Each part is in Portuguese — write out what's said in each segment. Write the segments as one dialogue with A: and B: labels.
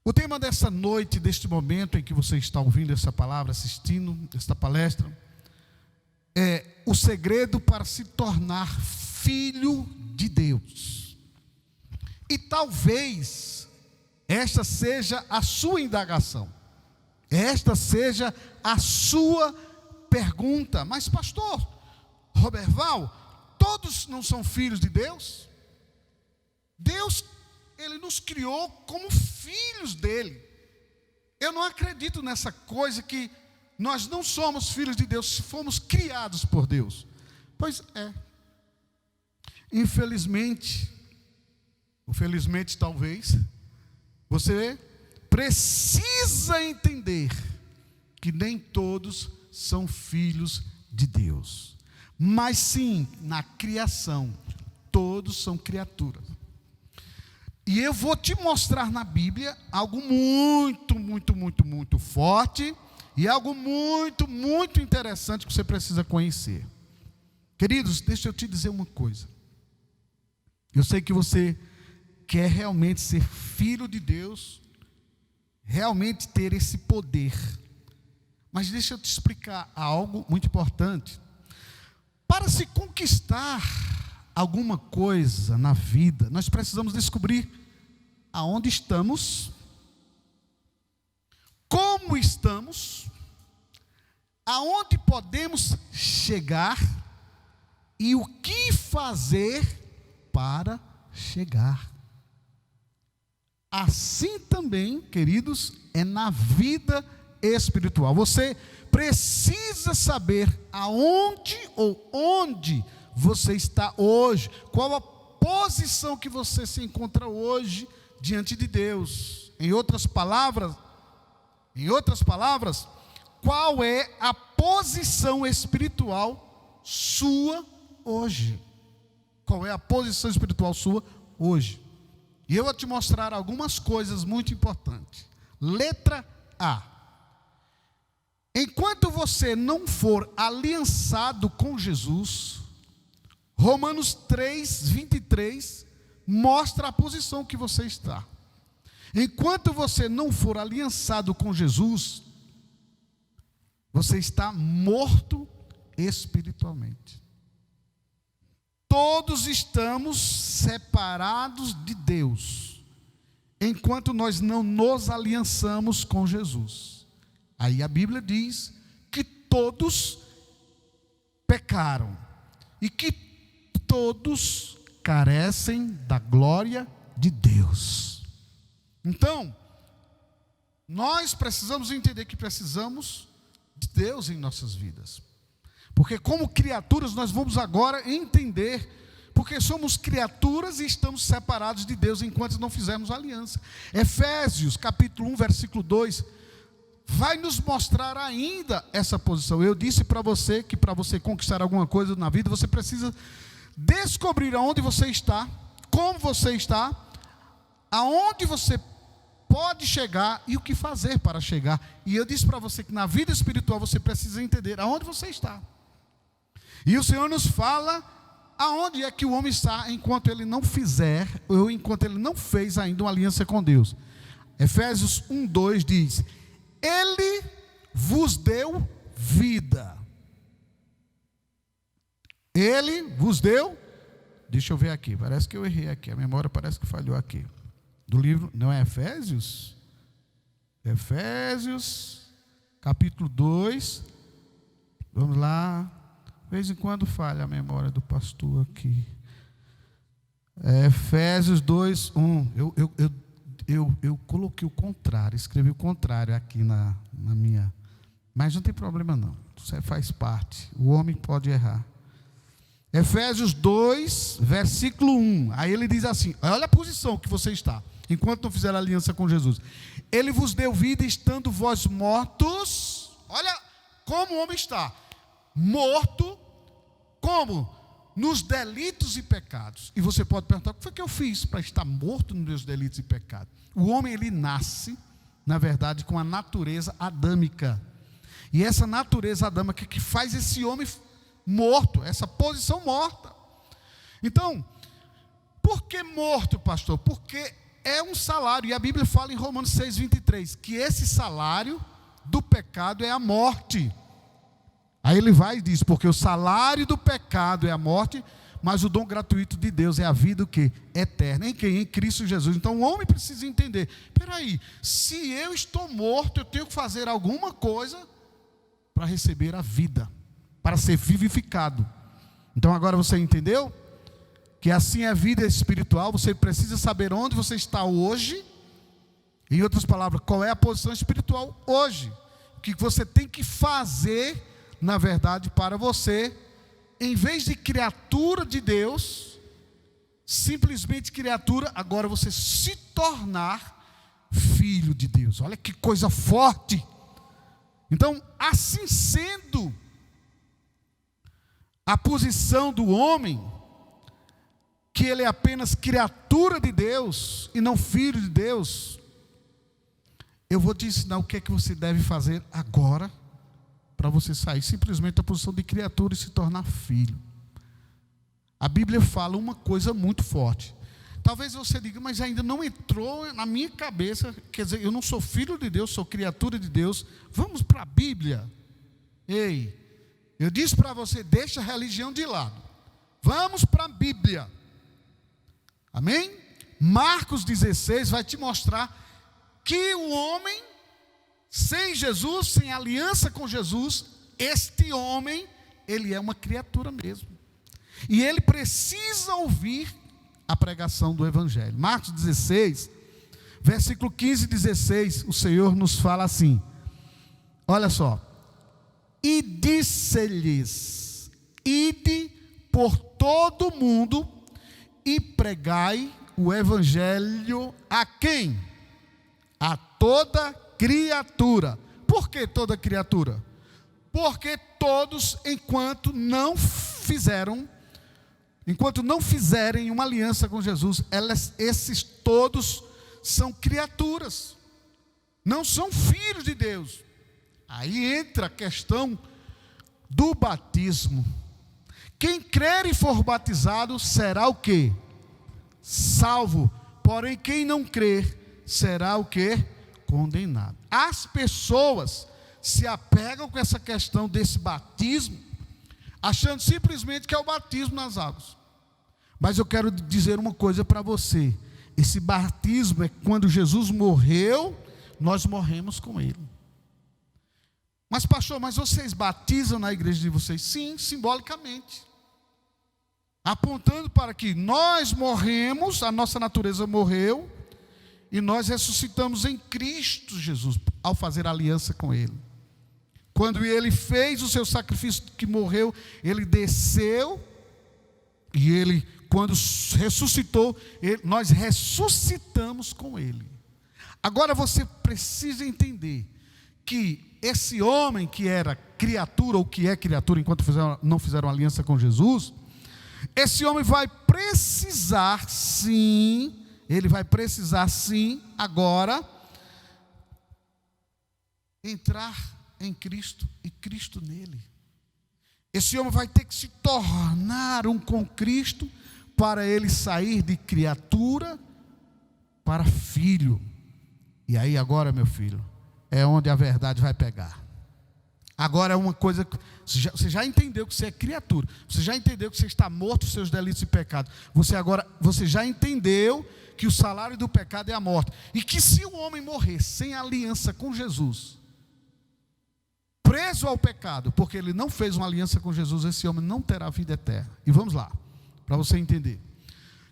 A: O tema dessa noite, deste momento em que você está ouvindo essa palavra, assistindo esta palestra, é o segredo para se tornar filho de Deus. E talvez esta seja a sua indagação, esta seja a sua pergunta. Mas pastor Roberval, todos não são filhos de Deus? Deus, Ele nos criou como filhos dele. Eu não acredito nessa coisa que nós não somos filhos de Deus, fomos criados por Deus. Pois é. Infelizmente, ou felizmente talvez, você precisa entender que nem todos são filhos de Deus. Mas sim, na criação, todos são criaturas. E eu vou te mostrar na Bíblia algo muito forte e algo muito interessante que você precisa conhecer. Queridos, deixa eu te dizer uma coisa. Eu sei que você quer realmente ser filho de Deus, realmente ter esse poder. Mas deixa eu te explicar algo muito importante. Para se conquistar alguma coisa na vida, nós precisamos descobrir aonde estamos, como estamos, aonde podemos chegar e o que fazer para chegar. Assim também, queridos, é na vida espiritual. Você precisa saber aonde ou onde você está hoje, qual a posição que você se encontra hoje diante de Deus. Em outras palavras, qual é a posição espiritual sua hoje? Qual é a posição espiritual sua hoje? E eu vou te mostrar algumas coisas muito importantes. Letra A. Enquanto você não for aliançado com Jesus, Romanos 3:23 mostra a posição que você está. Enquanto você não for aliançado com Jesus, você está morto espiritualmente. Todos estamos separados de Deus, enquanto nós não nos aliançamos com Jesus. Aí a Bíblia diz que todos pecaram e que todos carecem da glória de Deus. Então, nós precisamos entender que precisamos de Deus em nossas vidas. Porque como criaturas nós vamos agora entender, porque somos criaturas e estamos separados de Deus enquanto não fizermos aliança. Efésios capítulo 1, versículo 2, vai nos mostrar ainda essa posição. Eu disse para você que para você conquistar alguma coisa na vida, você precisa descobrir aonde você está, como você está, aonde você pode chegar e o que fazer para chegar. E eu disse para você que na vida espiritual você precisa entender aonde você está. E o Senhor nos fala aonde é que o homem está enquanto ele não fizer, ou enquanto ele não fez ainda uma aliança com Deus. Efésios 1:2 diz: Ele vos deu vida. Ele vos deu, deixa eu ver aqui, parece que eu errei aqui, a memória parece que falhou aqui. Do livro, não é Efésios? Efésios, capítulo 2, vamos lá, de vez em quando falha a memória do pastor aqui. Efésios 2:1, eu coloquei o contrário, escrevi o contrário aqui na minha, mas não tem problema não, isso faz parte, o homem pode errar. Efésios 2, versículo 1, aí ele diz assim, olha a posição que você está, enquanto não fizer aliança com Jesus. Ele vos deu vida estando vós mortos, olha como o homem está, morto, como? Nos delitos e pecados. E você pode perguntar, o que foi que eu fiz para estar morto nos meus delitos e pecados? O homem, ele nasce, na verdade, com a natureza adâmica. E essa natureza adâmica que faz esse homem morto, essa posição morta. Então, por que morto, pastor? Porque é um salário, e a Bíblia fala em Romanos 6:23, que esse salário do pecado é a morte. Aí ele vai e diz, porque o salário do pecado é a morte, mas o dom gratuito de Deus é a vida o quê? Eterna. Em quem? Em Cristo Jesus. Então o homem precisa entender, peraí, se eu estou morto, eu tenho que fazer alguma coisa para receber a vida, para ser vivificado. Então agora você entendeu? Que assim é a vida espiritual, você precisa saber onde você está hoje. Em outras palavras, qual é a posição espiritual hoje? O que você tem que fazer, na verdade, para você, em vez de criatura de Deus, simplesmente criatura, agora você se tornar filho de Deus. Olha que coisa forte. Então, assim sendo a posição do homem, que ele é apenas criatura de Deus e não filho de Deus, eu vou te ensinar o que é que você deve fazer agora, para você sair simplesmente da posição de criatura e se tornar filho. A Bíblia fala uma coisa muito forte. Talvez você diga, mas ainda não entrou na minha cabeça, quer dizer, eu não sou filho de Deus, sou criatura de Deus. Vamos para a Bíblia. Ei, eu disse para você, deixa a religião de lado. Vamos para a Bíblia. Amém? Marcos 16 vai te mostrar que o homem, sem Jesus, sem aliança com Jesus, este homem, ele é uma criatura mesmo. E ele precisa ouvir a pregação do Evangelho. Marcos 16, versículo 15 e 16, o Senhor nos fala assim, olha só. E disse-lhes, ide por todo o mundo e pregai o Evangelho a quem? A toda criatura. Por que toda criatura? Porque todos, enquanto não fizerem uma aliança com Jesus, esses todos são criaturas, não são filhos de Deus. Aí entra a questão do batismo. Quem crer e for batizado será o quê? Salvo. Porém, quem não crer será o quê? Condenado. As pessoas se apegam com essa questão desse batismo, achando simplesmente que é o batismo nas águas. Mas eu quero dizer uma coisa para você. Esse batismo é quando Jesus morreu, nós morremos com Ele. Mas pastor, mas vocês batizam na igreja de vocês? Sim, simbolicamente. Apontando para que nós morremos, a nossa natureza morreu, e nós ressuscitamos em Cristo Jesus, ao fazer aliança com Ele. Quando Ele fez o seu sacrifício que morreu, Ele desceu, e Ele, quando ressuscitou, nós ressuscitamos com Ele. Agora você precisa entender que esse homem que era criatura, ou que é criatura, enquanto não fizeram aliança com Jesus, esse homem vai precisar sim, ele vai precisar sim, agora, entrar em Cristo e Cristo nele. Esse homem vai ter que se tornar um com Cristo, para ele sair de criatura para filho. E aí agora, meu filho, é onde a verdade vai pegar. Agora é uma coisa que você já entendeu que você é criatura. Você já entendeu que você está morto dos seus delitos e pecados. Você já entendeu que o salário do pecado é a morte. E que se o homem morrer sem aliança com Jesus, preso ao pecado, porque ele não fez uma aliança com Jesus, esse homem não terá vida eterna. E vamos lá, para você entender.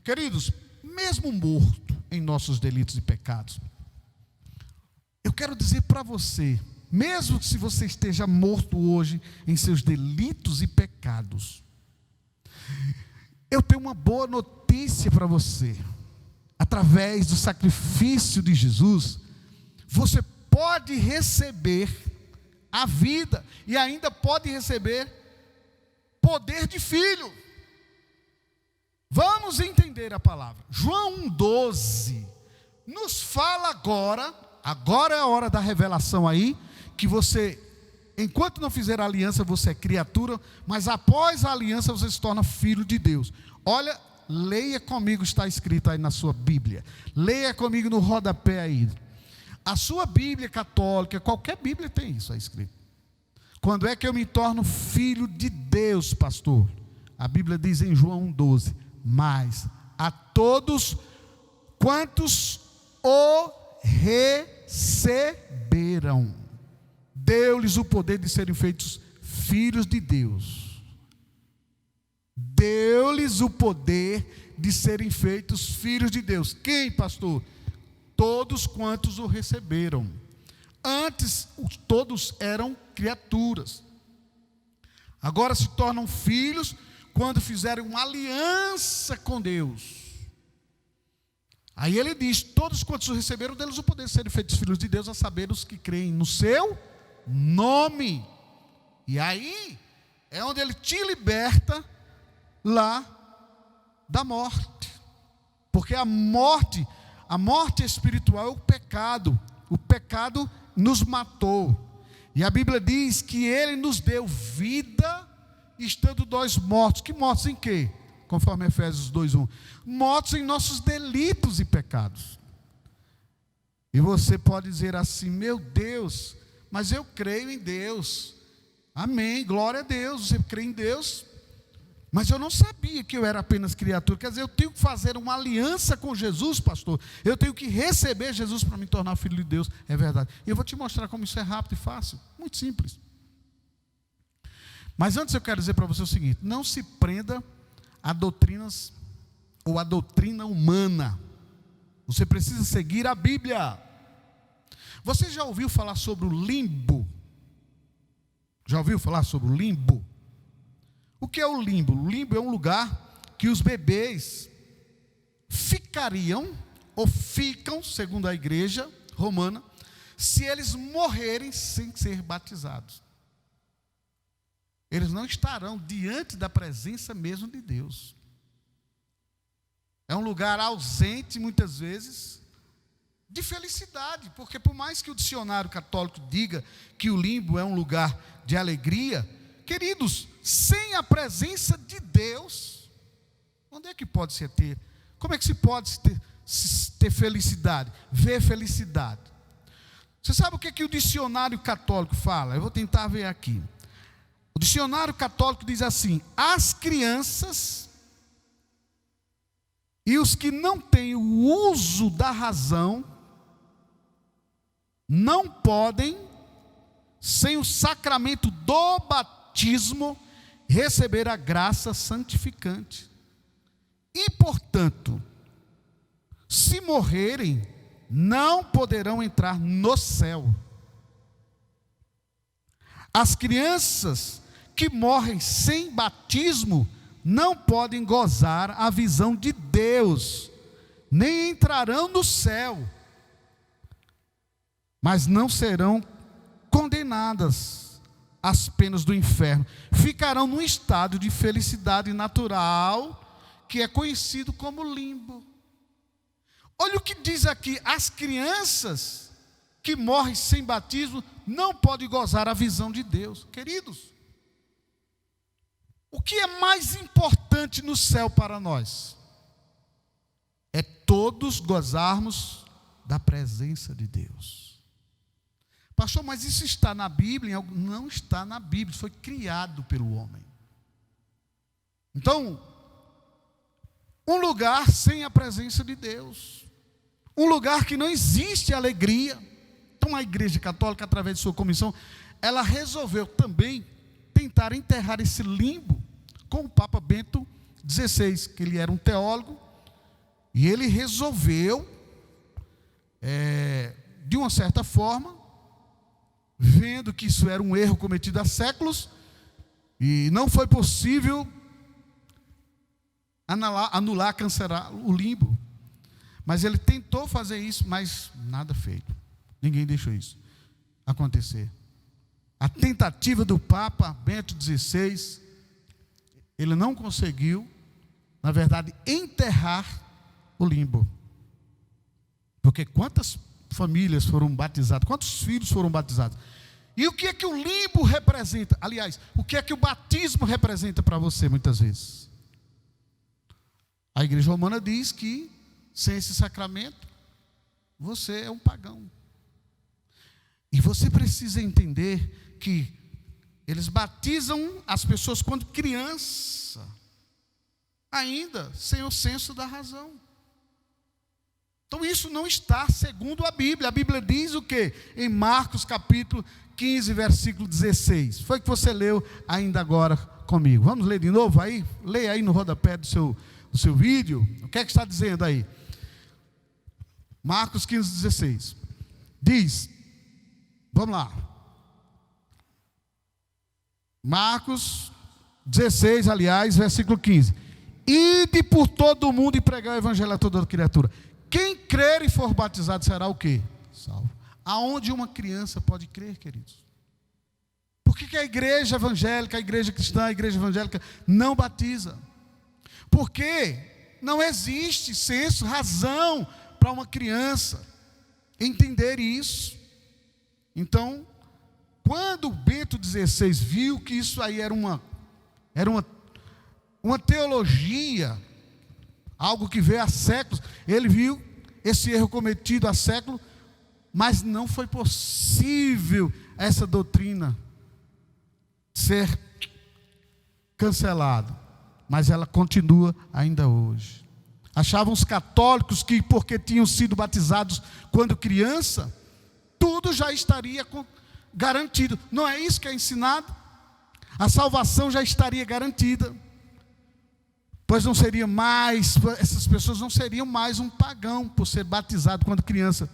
A: Queridos, mesmo morto em nossos delitos e pecados, eu quero dizer para você, mesmo se você esteja morto hoje em seus delitos e pecados, eu tenho uma boa notícia para você. Através do sacrifício de Jesus, você pode receber a vida e ainda pode receber poder de filho. Vamos entender a palavra. João 1,12 nos fala agora é a hora da revelação aí, que você, enquanto não fizer a aliança, você é criatura, mas após a aliança você se torna filho de Deus. Olha leia comigo, está escrito aí na sua Bíblia. Leia comigo no rodapé aí. A sua Bíblia católica, qualquer Bíblia tem isso aí escrito. Quando é que eu me torno filho de Deus, pastor? A Bíblia diz em João 1,12: mas a todos quantos o receberam, deu-lhes o poder de serem feitos filhos de Deus. Deu-lhes o poder de serem feitos filhos de Deus. Quem, pastor? Todos quantos o receberam. Antes, todos eram criaturas. Agora se tornam filhos quando fizerem uma aliança com Deus. Aí ele diz: todos quantos o receberam, deles o poder de serem feitos filhos de Deus, a saber, os que creem no seu nome. E aí é onde ele te liberta lá da morte. Porque a morte espiritual é o pecado. O pecado nos matou. E a Bíblia diz que ele nos deu vida, estando nós mortos. Que mortos em quê? Conforme Efésios 2:1. Mortos em nossos delitos e pecados. E você pode dizer assim: meu Deus, mas eu creio em Deus. Amém, glória a Deus. Você crê em Deus? Mas eu não sabia que eu era apenas criatura. Quer dizer, eu tenho que fazer uma aliança com Jesus, pastor. Eu tenho que receber Jesus para me tornar filho de Deus. É verdade. E eu vou te mostrar como isso é rápido e fácil. Muito simples. Mas antes eu quero dizer para você o seguinte: não se prenda a doutrinas ou a doutrina humana. Você precisa seguir a Bíblia. Você já ouviu falar sobre o limbo? Já ouviu falar sobre o limbo? O que é o limbo? O limbo é um lugar que os bebês ficariam, ou ficam, segundo a igreja romana, se eles morrerem sem ser batizados. Eles não estarão diante da presença mesmo de Deus. É um lugar ausente, muitas vezes, de felicidade, porque por mais que o dicionário católico diga que o limbo é um lugar de alegria, queridos, sem a presença de Deus, onde é que pode se ter? Como é que se pode ter felicidade? Ver felicidade. Você sabe o que o dicionário católico fala? Eu vou tentar ver aqui. O dicionário católico diz assim: as crianças e os que não têm o uso da razão não podem, sem o sacramento do batismo, receber a graça santificante. E, portanto, se morrerem, não poderão entrar no céu. As crianças que morrem sem batismo não podem gozar a visão de Deus, nem entrarão no céu, mas não serão condenadas às penas do inferno. Ficarão num estado de felicidade natural, que é conhecido como limbo. Olha o que diz aqui: as crianças que morrem sem batismo não podem gozar a visão de Deus. Queridos, o que é mais importante no céu para nós? É todos gozarmos da presença de Deus. Pastor, mas isso está na Bíblia? Não está na Bíblia, foi criado pelo homem. Então, um lugar sem a presença de Deus, um lugar que não existe alegria. Então a Igreja Católica, através de sua comissão, ela resolveu também tentar enterrar esse limbo com o Papa Bento XVI, que ele era um teólogo, e ele resolveu, de uma certa forma, vendo que isso era um erro cometido há séculos, e não foi possível anular, cancelar o limbo. Mas ele tentou fazer isso, mas nada feito. Ninguém deixou isso acontecer. A tentativa do Papa Bento XVI, ele não conseguiu, na verdade, enterrar o limbo. Porque quantas famílias foram batizadas, quantos filhos foram batizados? E o que é que o limbo representa? Aliás, o que é que o batismo representa para você muitas vezes? A igreja romana diz que sem esse sacramento, você é um pagão. E você precisa entender que eles batizam as pessoas quando criança, ainda sem o senso da razão. Então isso não está segundo a Bíblia. A Bíblia diz o quê? Em Marcos capítulo 15, versículo 16. Foi que você leu ainda agora comigo. Vamos ler de novo aí? Leia aí no rodapé do seu vídeo. O que é que está dizendo aí? Marcos 15, 16. Diz, vamos lá. Marcos 16, aliás, versículo 15. Ide por todo o mundo e pregar o evangelho a toda criatura. Quem crer e for batizado será o quê? Salvo. Aonde uma criança pode crer, queridos? Por que a igreja evangélica, a igreja cristã, a igreja evangélica não batiza? Porque não existe senso, razão para uma criança entender isso. Então, quando Bento XVI viu que isso aí era uma teologia, algo que veio há séculos, ele viu esse erro cometido há séculos, mas não foi possível essa doutrina ser cancelada, mas ela continua ainda hoje. Achavam os católicos que porque tinham sido batizados quando criança, tudo já estaria garantido. Não é isso que é ensinado? A salvação já estaria garantida. Pois não seria mais, essas pessoas não seriam mais um pagão por ser batizado quando criança.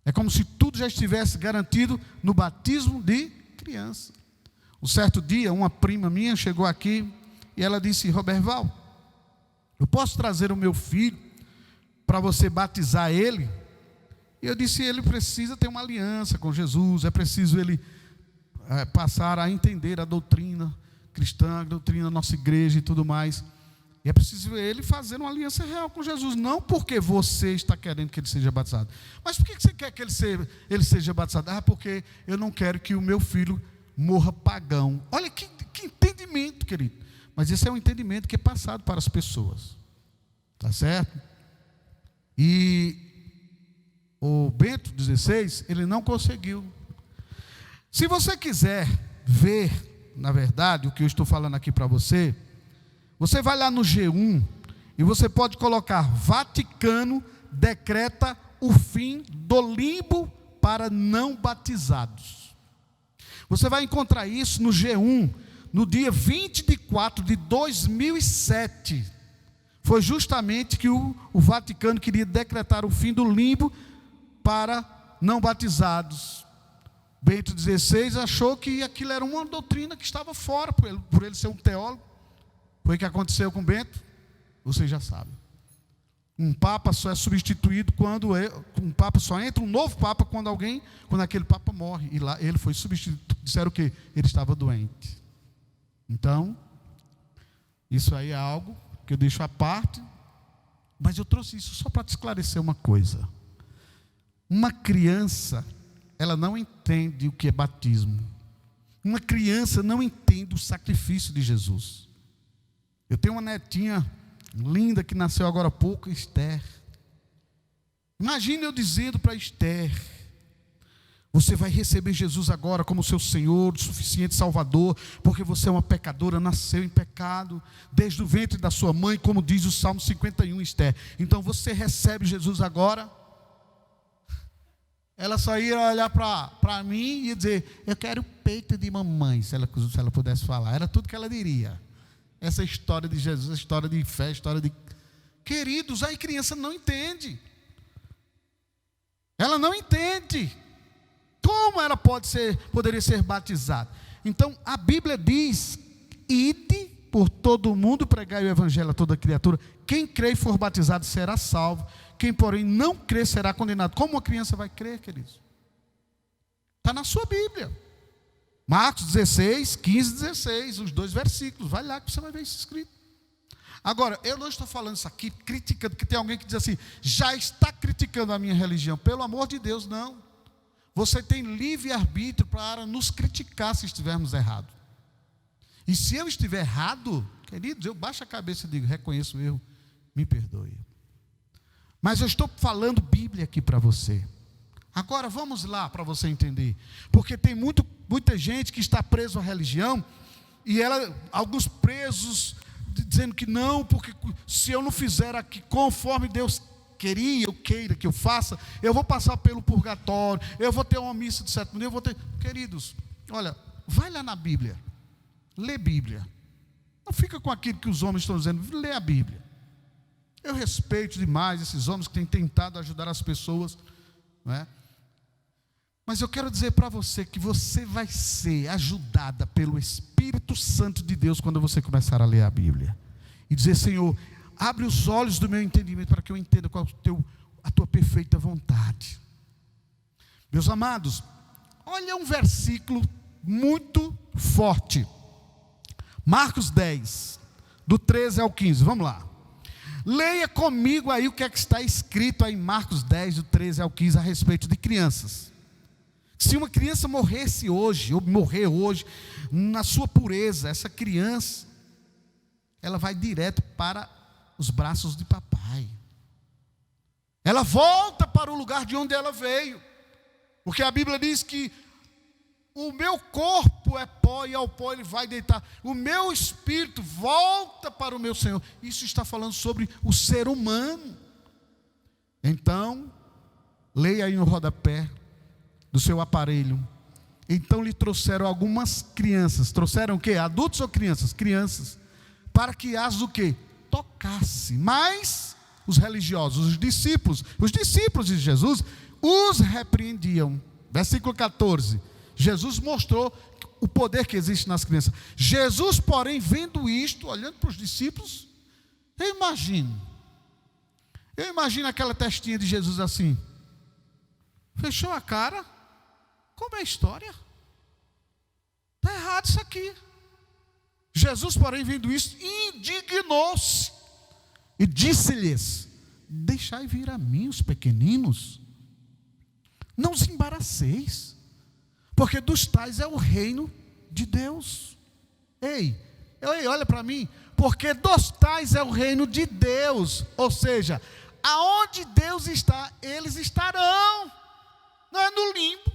A: É como se tudo já estivesse garantido no batismo de criança. Um certo dia, uma prima minha chegou aqui e ela disse: Roberval, eu posso trazer o meu filho para você batizar ele? E eu disse: ele precisa ter uma aliança com Jesus, é preciso ele passar a entender a doutrina cristã, a doutrina da nossa igreja e tudo mais. E é preciso ele fazer uma aliança real com Jesus, não porque você está querendo que ele seja batizado. Mas por que você quer que ele seja batizado? Porque eu não quero que o meu filho morra pagão. Olha que entendimento, querido. Mas esse é um entendimento que é passado para as pessoas. Tá certo? E o Bento XVI, ele não conseguiu. Se você quiser ver, na verdade, o que eu estou falando aqui para você, você vai lá no G1 e você pode colocar: Vaticano decreta o fim do limbo para não batizados. Você vai encontrar isso no G1, no dia 20 de 4 de 2007. Foi justamente que o Vaticano queria decretar o fim do limbo para não batizados. Bento XVI achou que aquilo era uma doutrina que estava fora, por ele ser um teólogo. Foi o que aconteceu com Bento? Vocês já sabem. Um papa só é substituído quando um papa só entra um novo papa quando aquele papa morre. E lá ele foi substituído. Disseram que ele estava doente. Então, isso aí é algo que eu deixo à parte, mas eu trouxe isso só para te esclarecer uma coisa. Uma criança, ela não entende o que é batismo. Uma criança não entende o sacrifício de Jesus. Eu tenho uma netinha linda que nasceu agora há pouco, Esther. Imagine eu dizendo para Esther: você vai receber Jesus agora como seu Senhor, o suficiente Salvador, porque você é uma pecadora, nasceu em pecado, desde o ventre da sua mãe, como diz o Salmo 51, Esther. Então você recebe Jesus agora. Ela só ia olhar para mim e dizer: eu quero o peito de mamãe, se ela pudesse falar. Era tudo que ela diria. Essa história de Jesus, a história de fé, a história de... Queridos, aí criança não entende. Ela não entende. Como ela poderia ser batizada? Então, a Bíblia diz: ide por todo o mundo, pregai o evangelho a toda criatura. Quem crê e for batizado será salvo. Quem, porém, não crê será condenado. Como uma criança vai crer, queridos? Está na sua Bíblia. Marcos 16, 15, 16, os 2 versículos. Vai lá que você vai ver isso escrito. Agora, eu não estou falando isso aqui criticando, porque tem alguém que diz assim: já está criticando a minha religião. Pelo amor de Deus, não. Você tem livre-arbítrio para nos criticar se estivermos errados. E se eu estiver errado, Queridos, eu baixo a cabeça e digo, reconheço o erro, me perdoe. Mas eu estou falando Bíblia aqui para você. Agora vamos lá para você entender. Porque tem muita gente que está preso à religião, e alguns presos dizendo que não, porque se eu não fizer aqui conforme Deus queira que eu faça, eu vou passar pelo purgatório, eu vou ter uma missa de 7 dias, Queridos, olha, vai lá na Bíblia, lê Bíblia. Não fica com aquilo que os homens estão dizendo, lê a Bíblia. Eu respeito demais esses homens que têm tentado ajudar as pessoas, não é? Mas eu quero dizer para você que você vai ser ajudada pelo Espírito Santo de Deus quando você começar a ler a Bíblia. E dizer, Senhor, abre os olhos do meu entendimento para que eu entenda qual a tua perfeita vontade. Meus amados, olha um versículo muito forte. Marcos 10, do 13 ao 15, vamos lá. Leia comigo aí o que é que está escrito aí em Marcos 10, do 13 ao 15, a respeito de crianças. Se uma criança morresse hoje, ou morrer hoje, na sua pureza, essa criança, ela vai direto para os braços de papai. Ela volta para o lugar de onde ela veio. Porque a Bíblia diz que o meu corpo é pó e ao pó ele vai deitar. O meu espírito volta para o meu Senhor. Isso está falando sobre o ser humano. Então, leia aí no rodapé do seu aparelho. Então lhe trouxeram algumas crianças. Trouxeram o quê? Adultos ou crianças? Crianças. Para que as o quê? Tocasse. Mas os religiosos, os discípulos de Jesus, os repreendiam. Versículo 14. Jesus mostrou o poder que existe nas crianças. Jesus, porém, vendo isto, olhando para os discípulos, eu imagino aquela testinha de Jesus assim, fechou a cara. Como é a história? Está errado isso aqui. Jesus, porém, vendo isso, indignou-se e disse-lhes: deixai vir a mim os pequeninos, não os embaraceis, porque dos tais é o reino de Deus. Ei, olha para mim, porque dos tais é o reino de Deus. Ou seja, aonde Deus está, eles estarão. Não é no limbo,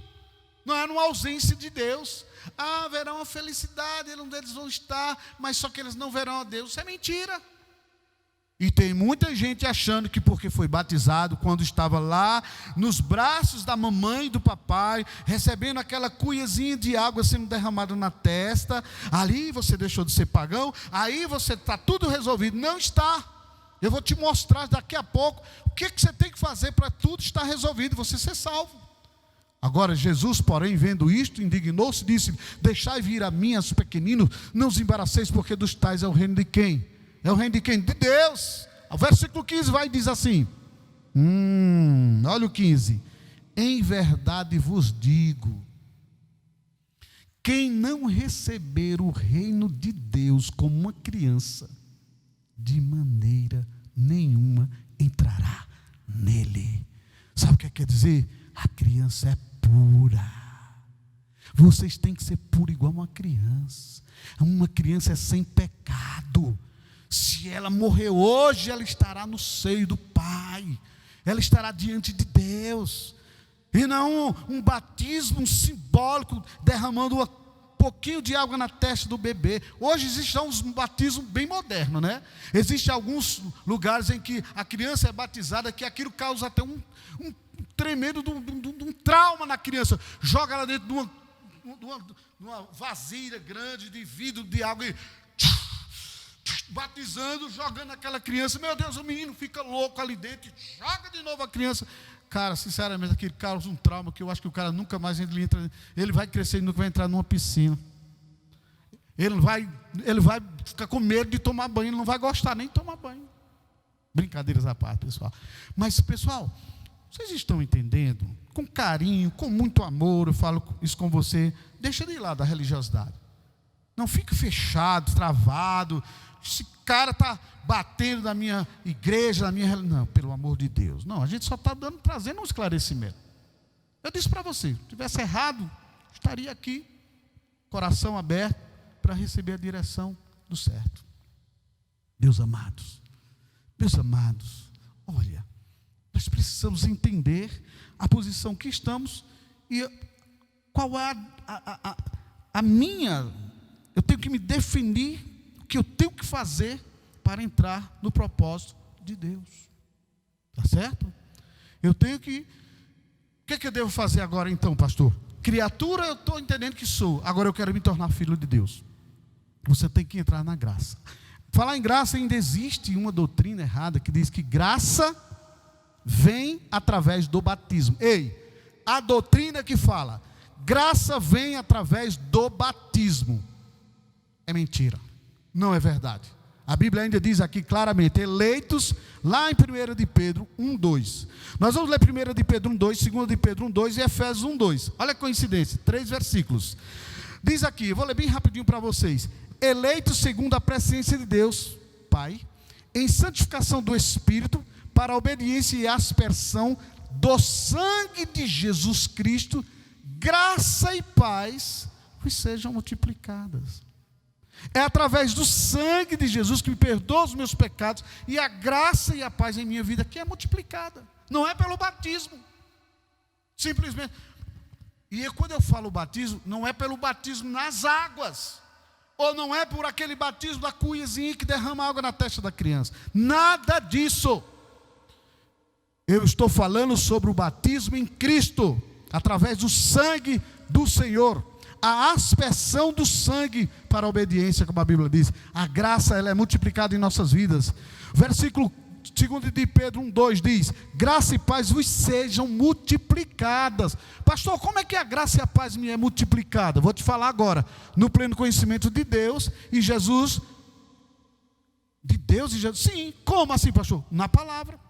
A: não é numa ausência de Deus. Haverá uma felicidade, eles vão estar, mas só que eles não verão a Deus. Isso é mentira. E tem muita gente achando que porque foi batizado, quando estava lá nos braços da mamãe e do papai, recebendo aquela cuiazinha de água sendo derramada na testa, ali você deixou de ser pagão, aí você está tudo resolvido. Não está. Eu vou te mostrar daqui a pouco o que você tem que fazer para tudo estar resolvido, você ser salvo. Agora Jesus, porém, vendo isto, indignou-se e disse: deixai vir a mim os pequeninos, não os embaraceis, porque dos tais é o reino de quem? É o reino de quem? De Deus. O versículo 15 vai e diz assim, olha o 15: em verdade vos digo, quem não receber o reino de Deus como uma criança, de maneira nenhuma entrará nele. Sabe o que quer dizer? A criança é pura. Vocês têm que ser puros igual uma criança. Uma criança é sem pecado. Se ela morrer hoje, ela estará no seio do Pai. Ela estará diante de Deus. E não um batismo simbólico, derramando um pouquinho de água na testa do bebê. Hoje existe um batismo bem moderno, né? Existem alguns lugares em que a criança é batizada, que aquilo causa até um tremendo de um trauma na criança. Joga ela dentro de uma vasilha grande de vidro de água e batizando, jogando aquela criança. Meu Deus, o menino fica louco ali dentro e joga de novo a criança. Cara, sinceramente, aquele causa um trauma que eu acho que o cara nunca mais entra. Ele vai crescer e nunca vai entrar numa piscina. Ele vai ficar com medo de tomar banho, ele não vai gostar nem de tomar banho. Brincadeiras à parte, pessoal. Mas, pessoal, vocês estão entendendo? Com carinho, com muito amor, eu falo isso com você. Deixa de lado a religiosidade. Não fique fechado, travado. Esse cara está batendo na minha igreja, na minha religião. Não, pelo amor de Deus. Não, a gente só está trazendo um esclarecimento. Eu disse para você, se tivesse errado, estaria aqui, coração aberto, para receber a direção do certo. Meus amados, olha, nós precisamos entender a posição que estamos e qual é a minha. Eu tenho que me definir o que eu tenho que fazer para entrar no propósito de Deus. Está certo? Eu tenho que. O que é que eu devo fazer agora então, pastor? Criatura eu estou entendendo que sou, agora eu quero me tornar filho de Deus. Você tem que entrar na graça. Falar em graça, ainda existe uma doutrina errada que diz que graça vem através do batismo. Ei, a doutrina que fala graça vem através do batismo é mentira, não é verdade. A Bíblia ainda diz aqui claramente, eleitos, lá em 1 de Pedro 1:2. Nós vamos ler 1 de Pedro 1:2, 2 de Pedro 1:2 e Efésios 1:2. Olha a coincidência, 3 versículos. Diz aqui, eu vou ler bem rapidinho para vocês. Eleitos segundo a presciência de Deus, Pai, em santificação do Espírito, para a obediência e aspersão do sangue de Jesus Cristo, graça e paz vos sejam multiplicadas. É através do sangue de Jesus que me perdoa os meus pecados, e a graça e a paz em minha vida que é multiplicada. Não é pelo batismo, simplesmente. E quando eu falo batismo, não é pelo batismo nas águas, ou não é por aquele batismo da cuiazinha que derrama água na testa da criança. Nada disso. Eu estou falando sobre o batismo em Cristo, através do sangue do Senhor. A aspersão do sangue para a obediência, como a Bíblia diz. A graça, ela é multiplicada em nossas vidas. Versículo 2 de Pedro 1:2 diz: graça e paz vos sejam multiplicadas. Pastor, como é que a graça e a paz me é multiplicada? Vou te falar agora. No pleno conhecimento de Deus e Jesus. De Deus e Jesus? Sim, como assim, pastor? Na palavra.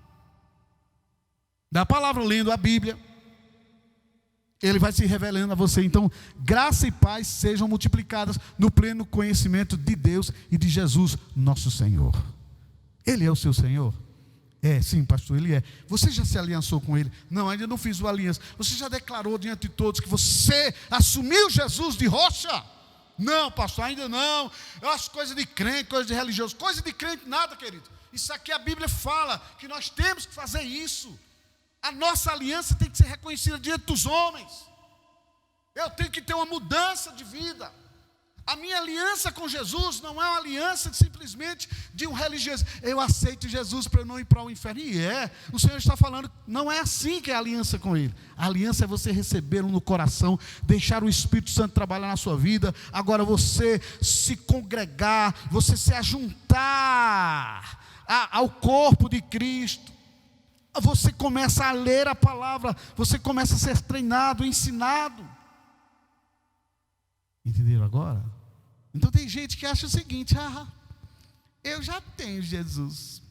A: Na palavra, lendo a Bíblia. Ele vai se revelando a você. Então, graça e paz sejam multiplicadas no pleno conhecimento de Deus e de Jesus, nosso Senhor. Ele é o seu Senhor? É, sim, pastor, Ele é. Você já se aliançou com Ele? Não, ainda não fiz o aliança. Você já declarou diante de todos que você assumiu Jesus de rocha? Não, pastor, ainda não. Eu acho coisa de crente, coisa de religioso. Coisa de crente nada, querido. Isso aqui a Bíblia fala que nós temos que fazer isso. A nossa aliança tem que ser reconhecida diante dos homens. Eu tenho que ter uma mudança de vida. A minha aliança com Jesus não é uma aliança simplesmente de um religioso. Eu aceito Jesus para eu não ir para o inferno. E o Senhor está falando, não é assim que é a aliança com Ele. A aliança é você recebê-lo no coração, deixar o Espírito Santo trabalhar na sua vida. Agora você se congregar, você se ajuntar ao corpo de Cristo. Você começa a ler a palavra, você começa a ser treinado, ensinado. Entenderam agora? Então tem gente que acha o seguinte: eu já tenho Jesus.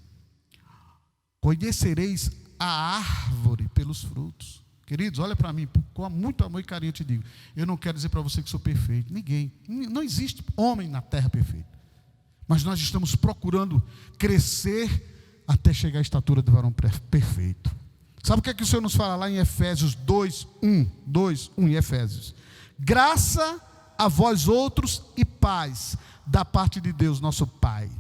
A: Conhecereis a árvore pelos frutos. Queridos, olha para mim, com muito amor e carinho eu te digo, eu não quero dizer para você que sou perfeito. Ninguém, não existe homem na terra perfeito. Mas nós estamos procurando crescer até chegar à estatura do varão perfeito. Sabe o que é que o Senhor nos fala lá em Efésios 2:1 em Efésios? Graça a vós outros e paz da parte de Deus nosso Pai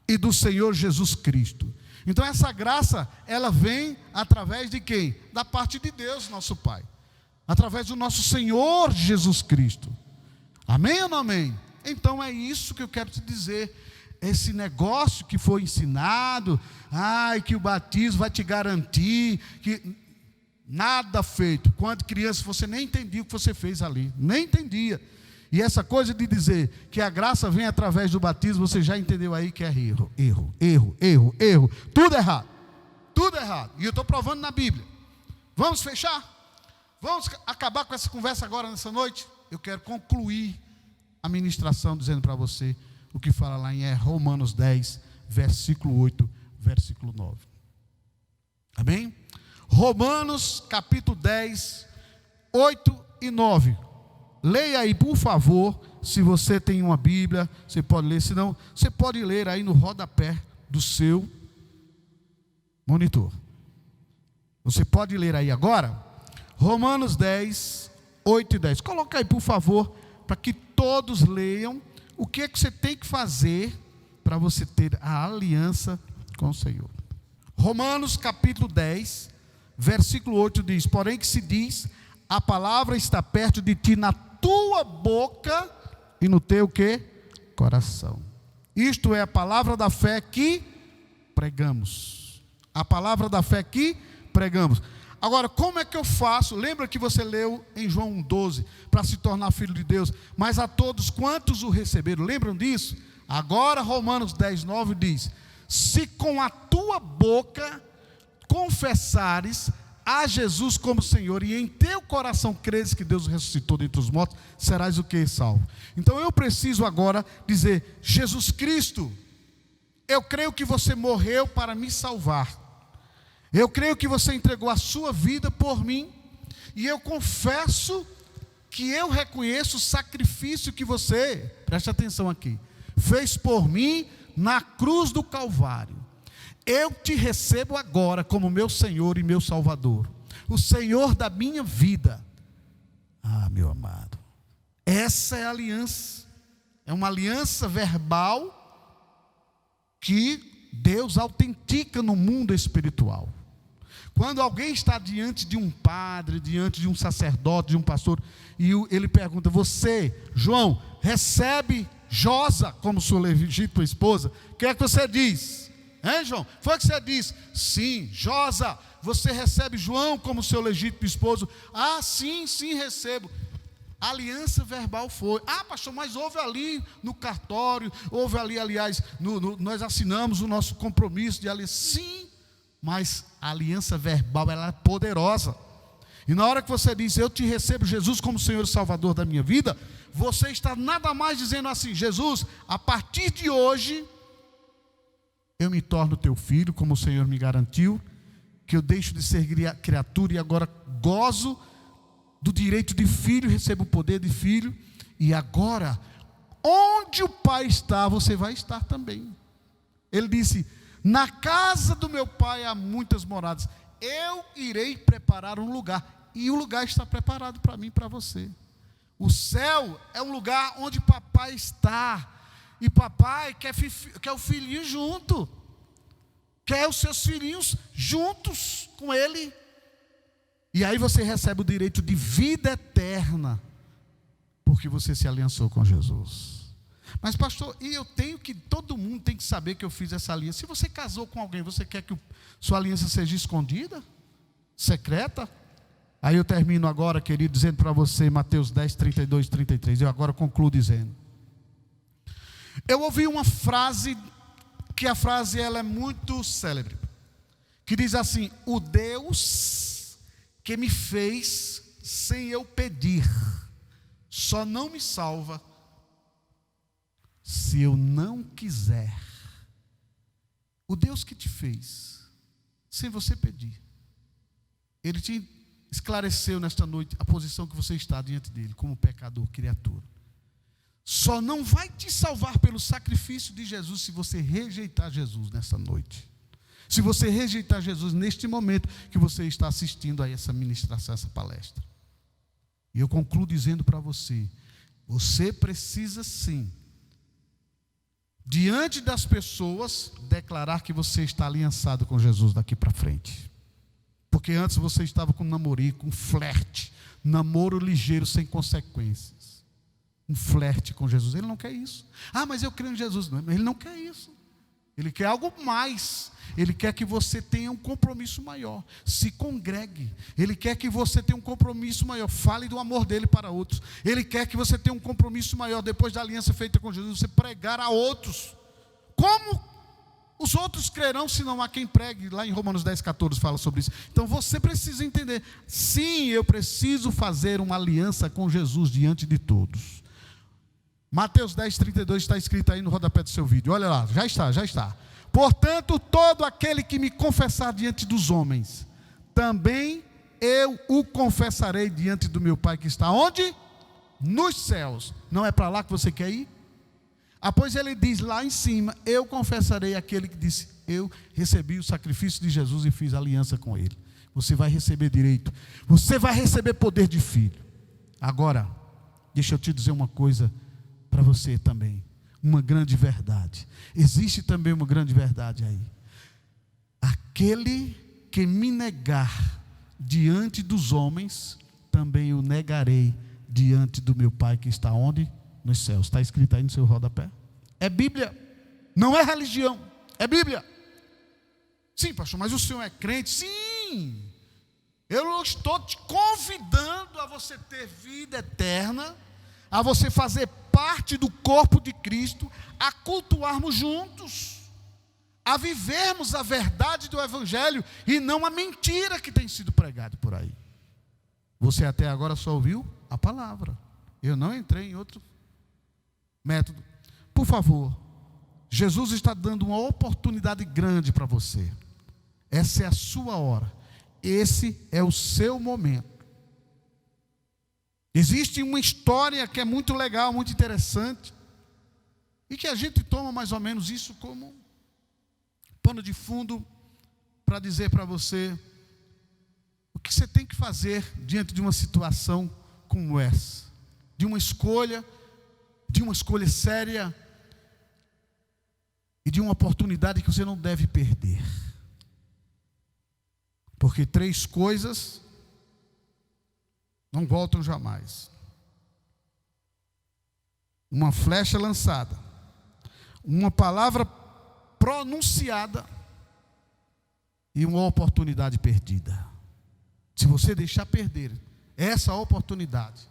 A: e do Senhor Jesus Cristo. Então essa graça, ela vem através de quem? Da parte de Deus nosso Pai, através do nosso Senhor Jesus Cristo. Amém ou não amém? Então é isso que eu quero te dizer. Esse negócio que foi ensinado, que o batismo vai te garantir, que nada feito. Quando criança você nem entendia o que você fez ali, nem entendia. E essa coisa de dizer que a graça vem através do batismo, você já entendeu aí que é erro, tudo errado, e eu estou provando na Bíblia. Vamos fechar? Vamos acabar com essa conversa agora nessa noite? Eu quero concluir a ministração dizendo para você o que fala lá em Romanos 10, versículo 8, versículo 9. Amém? Romanos capítulo 10, 8 e 9. Leia aí, por favor. Se você tem uma Bíblia, você pode ler. Se não, você pode ler aí no rodapé do seu monitor. Você pode ler aí agora? Romanos 10, 8 e 10. Coloca aí, por favor, para que todos leiam. O que é que você tem que fazer para você ter a aliança com o Senhor. Romanos capítulo 10, versículo 8 diz: porém que se diz, a palavra está perto de ti, na tua boca e no teu quê? Coração. Isto é a palavra da fé que pregamos. A palavra da fé que pregamos. Agora, como é que eu faço? Lembra que você leu em João 1,12, para se tornar filho de Deus, mas a todos quantos o receberam, lembram disso? Agora Romanos 10,9 diz: se com a tua boca confessares a Jesus como Senhor, e em teu coração creres que Deus ressuscitou dentre os mortos, serás o que? Salvo. Então eu preciso agora dizer: Jesus Cristo, eu creio que você morreu para me salvar. Eu creio que você entregou a sua vida por mim, e eu confesso que eu reconheço o sacrifício que você, preste atenção aqui, fez por mim na cruz do Calvário. Eu te recebo agora como meu Senhor e meu Salvador, o Senhor da minha vida. Ah, meu amado, essa é a aliança, é uma aliança verbal que Deus autentica no mundo espiritual. Quando alguém está diante de um padre, diante de um sacerdote, de um pastor, e ele pergunta: você, João, recebe Josa como sua legítima esposa? O que é que você diz? Hein, João? Foi o que você disse? Sim, Josa, você recebe João como seu legítimo esposo? Ah, sim, recebo. A aliança verbal foi. Ah, pastor, mas houve ali no cartório, houve ali, aliás, nós assinamos o nosso compromisso de aliança. Sim, mas a aliança verbal, ela é poderosa. E na hora que você diz: eu te recebo, Jesus, como Senhor e Salvador da minha vida, você está nada mais dizendo assim: Jesus, a partir de hoje, eu me torno teu filho, como o Senhor me garantiu, que eu deixo de ser criatura e agora gozo do direito de filho, recebo o poder de filho, e agora, onde o Pai está, você vai estar também. Ele disse: na casa do meu Pai há muitas moradas, eu irei preparar um lugar, e o lugar está preparado para mim e para você. O céu é um lugar onde papai está, e papai quer o filhinho junto, quer os seus filhinhos juntos com ele, e aí você recebe o direito de vida eterna, porque você se aliançou com Jesus. Mas pastor, e eu tenho que, todo mundo tem que saber que eu fiz essa aliança. Se você casou com alguém, você quer que sua aliança seja escondida? Secreta? Aí eu termino agora, querido, dizendo para você, Mateus 10, 32, 33. Eu agora concluo dizendo: eu ouvi uma frase, que a frase ela é muito célebre, que diz assim: o Deus que me fez sem eu pedir, só não me salva se eu não quiser. O Deus que te fez sem você pedir, Ele te esclareceu nesta noite a posição que você está diante dele, como pecador, criatura. Só não vai te salvar pelo sacrifício de Jesus se você rejeitar Jesus nessa noite. Se você rejeitar Jesus neste momento que você está assistindo a essa ministração, essa palestra. E eu concluo dizendo para você: você precisa sim, diante das pessoas, declarar que você está aliançado com Jesus daqui para frente. Porque antes você estava com namorico, um flerte, namoro ligeiro, sem consequências. Um flerte com Jesus. Ele não quer isso. Ah, mas eu creio em Jesus. Não, ele não quer isso. Ele quer algo mais. Ele quer que você tenha um compromisso maior. Se congregue. Ele quer que você tenha um compromisso maior. Fale do amor dele para outros. Ele quer que você tenha um compromisso maior. Depois da aliança feita com Jesus, você pregar a outros. Como os outros crerão se não há quem pregue? Lá em Romanos 10, 14 fala sobre isso. Então você precisa entender: sim, eu preciso fazer uma aliança com Jesus diante de todos. Mateus 10, 32 está escrito aí no rodapé do seu vídeo. Olha lá, já está. Portanto, todo aquele que me confessar diante dos homens, também eu o confessarei diante do meu Pai que está onde? Nos céus. Não é para lá que você quer ir? Pois ele diz lá em cima: eu confessarei aquele que disse: eu recebi o sacrifício de Jesus e fiz aliança com ele. Você vai receber direito, você vai receber poder de filho. Agora, deixa eu te dizer uma coisa para você também. uma grande verdade. Existe também uma grande verdade aí. Aquele que me negar diante dos homens, também o negarei diante do meu Pai que está onde? Nos céus. Está escrito aí no seu rodapé. É Bíblia, não é religião, é Bíblia. Sim, pastor, mas o senhor é crente? Sim, eu estou te convidando a você ter vida eterna, a você fazer parte do corpo de Cristo, a cultuarmos juntos, a vivermos a verdade do Evangelho e não a mentira que tem sido pregada por aí. Você até agora só ouviu a palavra. Eu não entrei em outro método. Por favor, Jesus está dando uma oportunidade grande para você. Essa é a sua hora. Esse é o seu momento. Existe uma história que é muito legal, muito interessante, e que a gente toma mais ou menos isso como pano de fundo para dizer para você o que você tem que fazer diante de uma situação como essa, de uma escolha séria e de uma oportunidade que você não deve perder. Porque 3 coisas não voltam jamais: uma flecha lançada, uma palavra pronunciada e uma oportunidade perdida. Se você deixar perder essa oportunidade,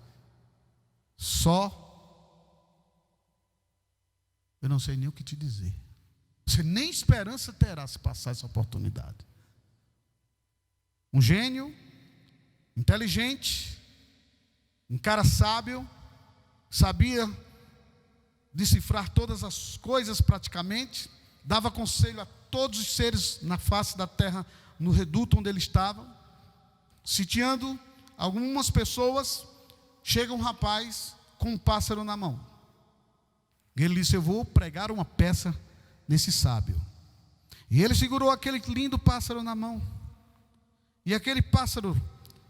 A: eu não sei nem o que te dizer. Você nem esperança terá se passar essa oportunidade. Um gênio, inteligente, um cara sábio, sabia decifrar todas as coisas praticamente, dava conselho a todos os seres na face da terra, no reduto onde ele estava. Sitiando algumas pessoas, chega um rapaz com um pássaro na mão. E ele disse: eu vou pregar uma peça nesse sábio. E ele segurou aquele lindo pássaro na mão. E aquele pássaro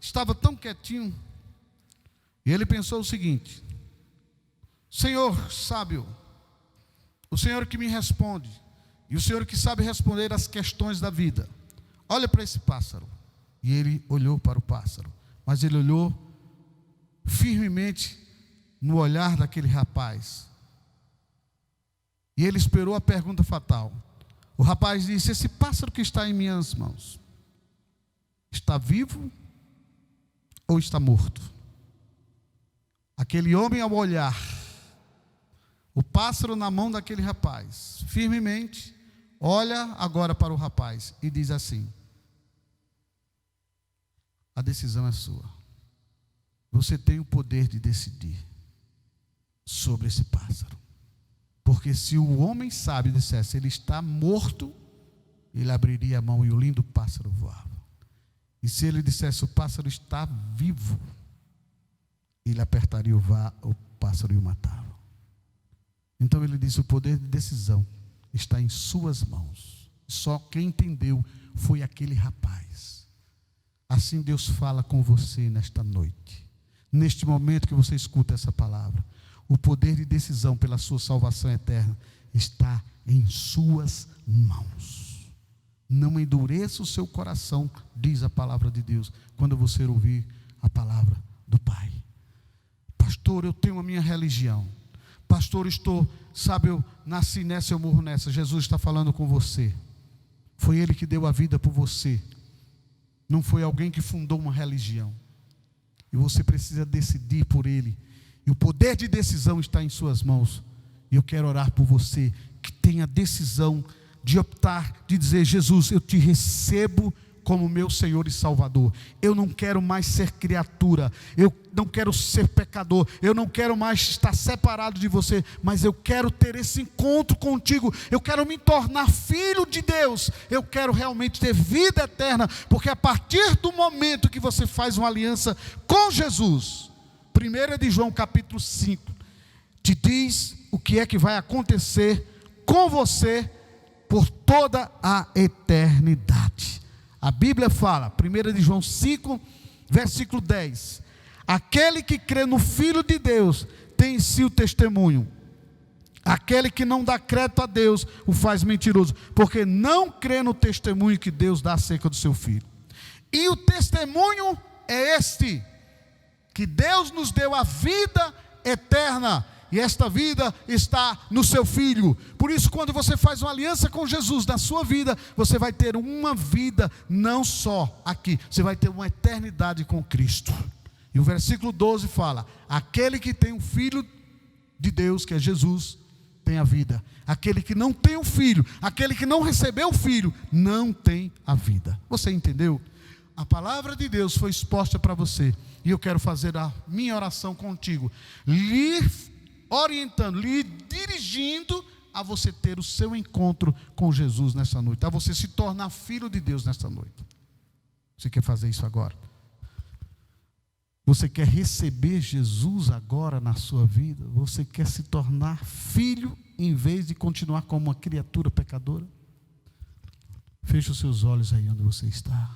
A: estava tão quietinho. E ele pensou o seguinte: Senhor sábio, o Senhor que me responde, e o Senhor que sabe responder às questões da vida, olha para esse pássaro. E ele olhou para o pássaro, mas ele olhou firmemente no olhar daquele rapaz. E ele esperou a pergunta fatal. O rapaz disse: esse pássaro que está em minhas mãos, está vivo ou está morto? Aquele homem, ao olhar o pássaro na mão daquele rapaz, firmemente, olha agora para o rapaz e diz assim: a decisão é sua. Você tem o poder de decidir sobre esse pássaro. Porque se o homem sábio dissesse ele está morto, ele abriria a mão e o lindo pássaro voava. E se ele dissesse o pássaro está vivo, ele apertaria o pássaro e o matava. Então ele disse: o poder de decisão está em suas mãos. Só quem entendeu foi aquele rapaz. Assim Deus fala com você nesta noite, neste momento que você escuta essa palavra. O poder de decisão pela sua salvação eterna está em suas mãos. Não endureça o seu coração, diz a palavra de Deus, quando você ouvir a palavra do Pai. Pastor, eu tenho a minha religião. Pastor, eu nasci nessa, eu morro nessa. Jesus está falando com você. Foi Ele que deu a vida por você. Não foi alguém que fundou uma religião. E você precisa decidir por Ele. E o poder de decisão está em suas mãos. E eu quero orar por você que tem a decisão de optar, de dizer: Jesus, eu te recebo como meu Senhor e Salvador. Eu não quero mais ser criatura, eu não quero ser pecador, eu não quero mais estar separado de você, mas eu quero ter esse encontro contigo, eu quero me tornar filho de Deus, eu quero realmente ter vida eterna, porque a partir do momento que você faz uma aliança com Jesus, 1 de João capítulo 5, te diz o que é que vai acontecer com você por toda a eternidade. A Bíblia fala, 1 de João 5, versículo 10: aquele que crê no Filho de Deus tem em si o testemunho. Aquele que não dá crédito a Deus o faz mentiroso, porque não crê no testemunho que Deus dá acerca do seu Filho. E o testemunho é este, que Deus nos deu a vida eterna, e esta vida está no seu Filho. Por isso, quando você faz uma aliança com Jesus na sua vida, você vai ter uma vida não só aqui, você vai ter uma eternidade com Cristo. E o versículo 12 fala: aquele que tem o Filho de Deus, que é Jesus, tem a vida. Aquele que não tem o Filho, aquele que não recebeu o Filho, não tem a vida. Você entendeu? A palavra de Deus foi exposta para você, e eu quero fazer a minha oração contigo, lhe orientando, lhe dirigindo a você ter o seu encontro com Jesus nessa noite, a você se tornar filho de Deus nessa noite. Você quer fazer isso agora? Você quer receber Jesus agora na sua vida? Você quer se tornar filho em vez de continuar como uma criatura pecadora? Feche os seus olhos aí onde você está.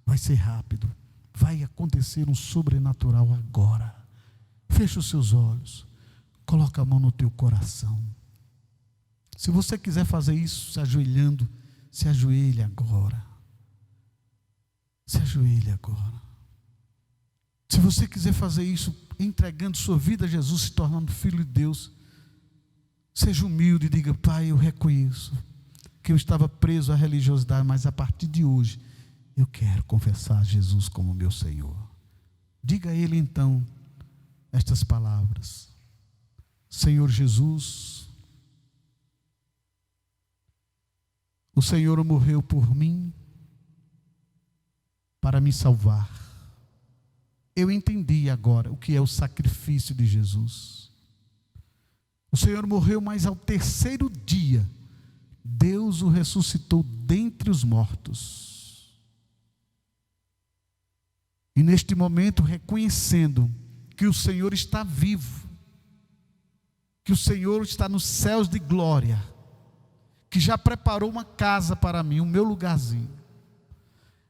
A: Vai ser rápido. Vai acontecer um sobrenatural agora. Feche os seus olhos. Coloca a mão no teu coração. Se você quiser fazer isso se ajoelhando, se ajoelhe agora. Se ajoelhe agora. Se você quiser fazer isso entregando sua vida a Jesus, se tornando filho de Deus, seja humilde e diga: Pai, eu reconheço que eu estava preso à religiosidade, mas a partir de hoje eu quero confessar Jesus como meu Senhor. Diga a Ele então estas palavras: Senhor Jesus, o Senhor morreu por mim para me salvar. Eu entendi agora o que é o sacrifício de Jesus. O Senhor morreu, mas ao terceiro dia Deus o ressuscitou dentre os mortos. E neste momento, reconhecendo que o Senhor está vivo, que o Senhor está nos céus de glória, que já preparou uma casa para mim, o meu lugarzinho,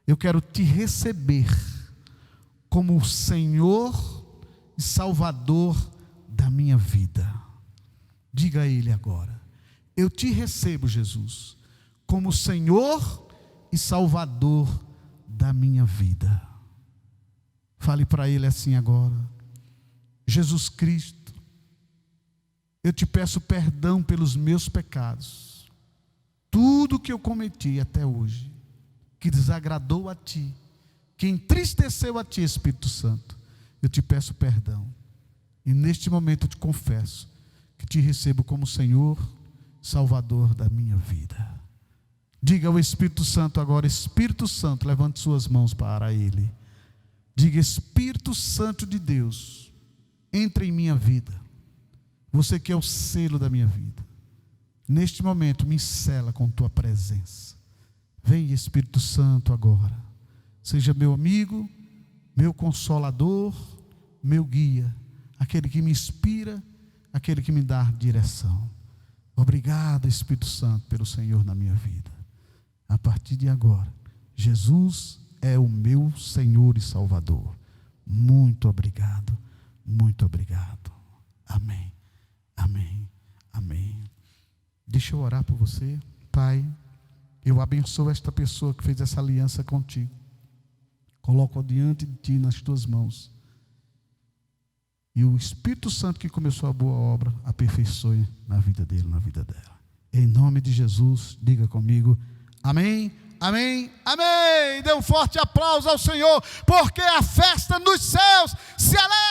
A: eu quero te receber como o Senhor e Salvador da minha vida. Diga a Ele agora: eu te recebo, Jesus, como Senhor e Salvador da minha vida. Fale para Ele assim agora: Jesus Cristo, eu te peço perdão pelos meus pecados, tudo que eu cometi até hoje, que desagradou a Ti, que entristeceu a Ti, Espírito Santo, eu te peço perdão. E neste momento eu te confesso que te recebo como Senhor, Salvador da minha vida. Diga ao Espírito Santo agora: Espírito Santo, levante suas mãos para Ele. Diga: Espírito Santo de Deus, entre em minha vida. Você que é o selo da minha vida, neste momento me sela com Tua presença. Vem, Espírito Santo, agora. Seja meu amigo, meu consolador, meu guia, aquele que me inspira, aquele que me dá direção. Obrigado, Espírito Santo, pelo Senhor na minha vida. A partir de agora, Jesus é o meu Senhor e Salvador. Muito obrigado, muito obrigado. Amém, amém, amém. Deixa eu orar por você. Pai, eu abençoo esta pessoa que fez essa aliança contigo. Coloco diante de Ti nas Tuas mãos. E o Espírito Santo que começou a boa obra, aperfeiçoe na vida dele, na vida dela. Em nome de Jesus, diga comigo: amém, amém, amém. Dê um forte aplauso ao Senhor, porque a festa nos céus se alegra.